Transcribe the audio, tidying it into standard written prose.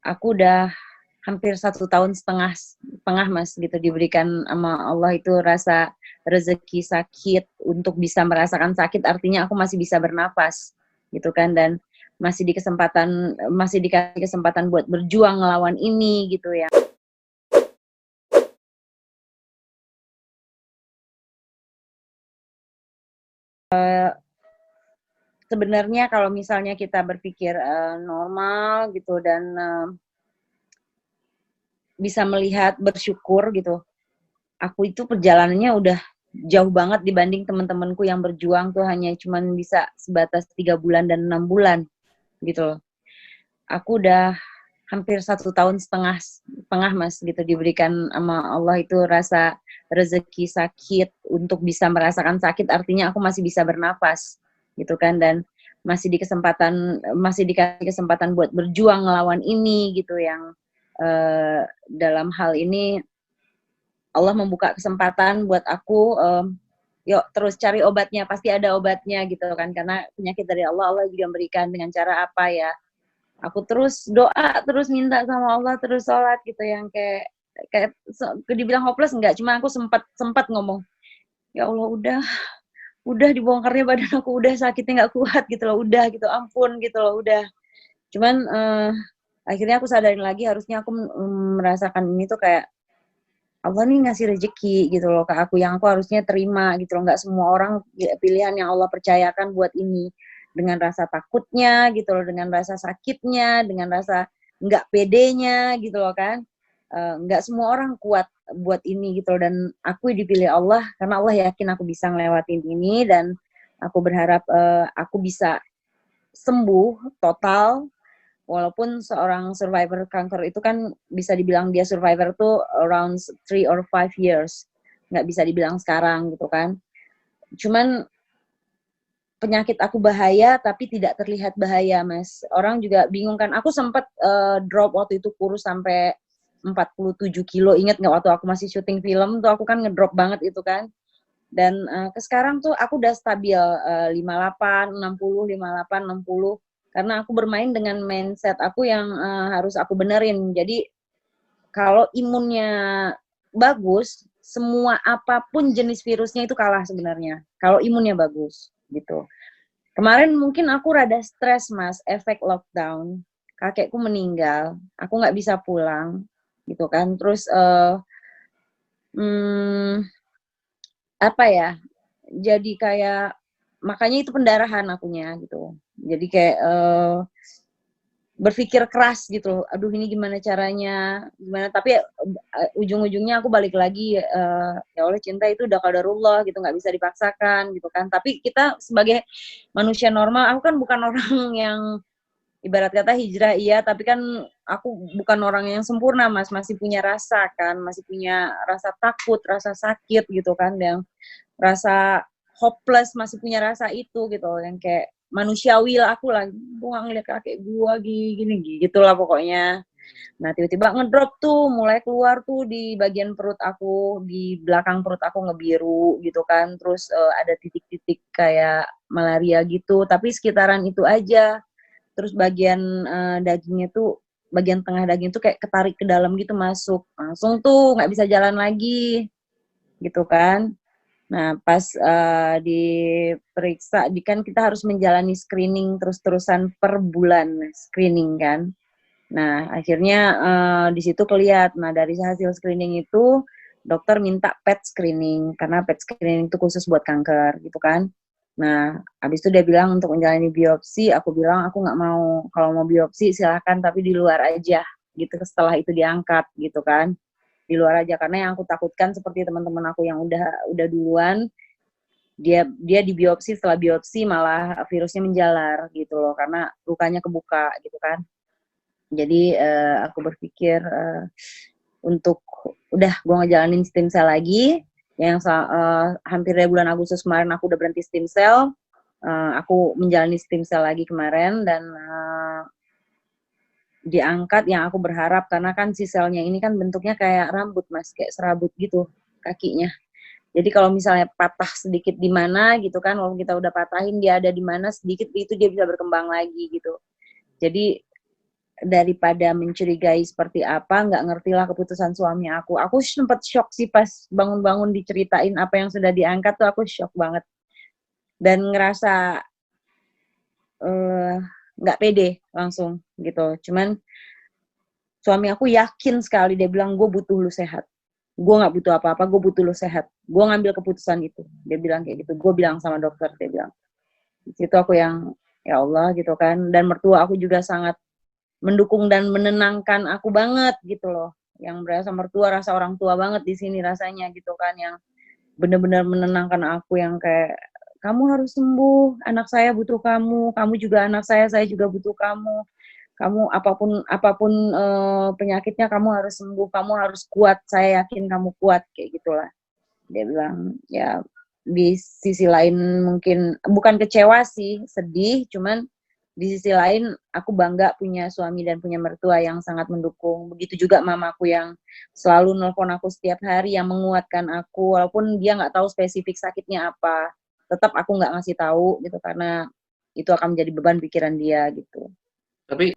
Aku udah hampir 1,5 tahun Mas gitu diberikan sama Allah itu rasa rezeki sakit untuk bisa merasakan sakit, artinya aku masih bisa bernafas gitu kan, dan masih dikasih kesempatan buat berjuang ngelawan ini gitu ya. Sebenarnya kalau misalnya kita berpikir, normal gitu dan, bisa melihat, bersyukur gitu, aku itu perjalanannya udah jauh banget dibanding teman-temanku yang berjuang tuh hanya cuman bisa sebatas 3 bulan dan 6 bulan gitu loh. Aku udah hampir 1,5 tahun Mas gitu diberikan sama Allah itu rasa rezeki sakit untuk bisa merasakan sakit, artinya aku masih bisa bernafas gitu kan, dan masih dikasih kesempatan buat berjuang ngelawan ini gitu yang, dalam hal ini Allah membuka kesempatan buat aku, yuk terus cari obatnya, pasti ada obatnya gitu kan, karena penyakit dari Allah, Allah juga memberikan dengan cara apa ya. Aku terus doa, terus minta sama Allah, terus sholat gitu yang kayak kayak dibilang hopeless enggak, cuma aku sempat sempat ngomong, "Ya Allah udah dibongkarnya badan aku, udah sakitnya nggak kuat gitu loh, udah gitu, ampun gitu loh, udah." Cuman, akhirnya aku sadarin lagi harusnya aku, merasakan ini tuh kayak Allah nih ngasih rezeki gitu loh ke aku yang aku harusnya terima gitu loh, nggak semua orang pilihan yang Allah percayakan buat ini. Dengan rasa takutnya gitu loh, dengan rasa sakitnya, dengan rasa nggak pedenya gitu loh kan. Nggak semua orang kuat buat ini gitu loh, dan aku dipilih Allah karena Allah yakin aku bisa ngelewatin ini, dan aku berharap, aku bisa sembuh total. Walaupun seorang survivor kanker itu kan bisa dibilang dia survivor tuh around 3 or 5 years, nggak bisa dibilang sekarang gitu kan. Cuman penyakit aku bahaya tapi tidak terlihat bahaya Mas. Orang juga bingung kan, aku sempat, drop waktu itu kurus sampai 47 kilo, inget nggak waktu aku masih syuting film tuh aku kan ngedrop banget itu kan. Dan, ke sekarang tuh aku udah stabil, 58, 60, 58, 60, karena aku bermain dengan mindset aku yang, harus aku benerin. Jadi, kalau imunnya bagus, semua apapun jenis virusnya itu kalah sebenarnya, kalau imunnya bagus, gitu. Kemarin mungkin aku rada stres Mas, efek lockdown, kakekku meninggal, aku nggak bisa pulang, gitu kan. Terus, mmm, apa ya, jadi kayak makanya itu pendarahan akunya gitu. Jadi kayak, berpikir keras gitu, aduh ini gimana caranya, gimana, tapi, ujung-ujungnya aku balik lagi, ya Allah cinta itu udah qadarullah gitu, nggak bisa dipaksakan gitu kan. Tapi kita sebagai manusia normal, aku kan bukan orang yang ibarat kata hijrah iya, tapi kan aku bukan orang yang sempurna Mas, masih punya rasa kan, masih punya rasa takut, rasa sakit gitu kan, yang rasa hopeless, masih punya rasa itu gitu, yang kayak manusiawi lah aku lah, gua ngeliat kakek gua gini, gitulah pokoknya. Nah tiba-tiba ngedrop tuh, mulai keluar tuh di bagian perut aku, di belakang perut aku ngebiru gitu kan, terus, ada titik-titik kayak malaria gitu, tapi sekitaran itu aja. Terus bagian, dagingnya tuh, bagian tengah daging tuh kayak ketarik ke dalam gitu masuk, langsung tuh nggak bisa jalan lagi, gitu kan. Nah, pas, diperiksa, kan kita harus menjalani screening terus-terusan per bulan, screening kan. Nah, akhirnya, di situ kelihat. Nah, dari hasil screening itu, dokter minta PET screening, karena PET screening itu khusus buat kanker, gitu kan. Nah, habis itu dia bilang untuk menjalani biopsi, aku bilang, "Aku nggak mau, kalau mau biopsi silahkan, tapi di luar aja," gitu, setelah itu diangkat, gitu kan. Di luar aja, karena yang aku takutkan seperti teman-teman aku yang udah duluan, dia dia dibiopsi, setelah biopsi malah virusnya menjalar gitu loh, karena lukanya kebuka gitu kan. Jadi, aku berpikir, untuk udah gue ngejalanin stem cell lagi, yang hampir dari bulan Agustus kemarin aku udah berhenti stem cell, aku menjalani stem cell lagi kemarin, dan, diangkat yang aku berharap, karena kan si selnya ini kan bentuknya kayak rambut Mas, kayak serabut gitu kakinya. Jadi kalau misalnya patah sedikit di mana gitu kan, walaupun kita udah patahin dia ada di mana sedikit, itu dia bisa berkembang lagi gitu. Jadi daripada mencurigai seperti apa, nggak ngertilah keputusan suami aku. Aku sempat shock sih pas bangun-bangun diceritain apa yang sudah diangkat tuh, aku shock banget. Dan ngerasa nggak pede langsung gitu. Cuman suami aku yakin sekali, dia bilang, gue butuh lu sehat. Gue nggak butuh apa-apa, gue butuh lu sehat. Gue ngambil keputusan itu. Dia bilang kayak gitu. Gue bilang sama dokter, dia bilang. Di situ aku yang, ya Allah gitu kan. Dan mertua aku juga sangat mendukung dan menenangkan aku banget gitu loh. Yang berasa mertua, rasa orang tua banget di sini rasanya gitu kan. Yang benar-benar menenangkan aku, yang kayak, kamu harus sembuh, anak saya butuh kamu juga anak saya juga butuh kamu apapun penyakitnya kamu harus sembuh, kamu harus kuat, saya yakin kamu kuat, kayak gitulah. Dia bilang, ya di sisi lain mungkin bukan kecewa sih, sedih, cuman di sisi lain aku bangga punya suami dan punya mertua yang sangat mendukung. Begitu juga mamaku yang selalu nelpon aku setiap hari, yang menguatkan aku walaupun dia nggak tahu spesifik sakitnya apa. Tetap aku nggak ngasih tahu gitu, karena itu akan menjadi beban pikiran dia gitu. Tapi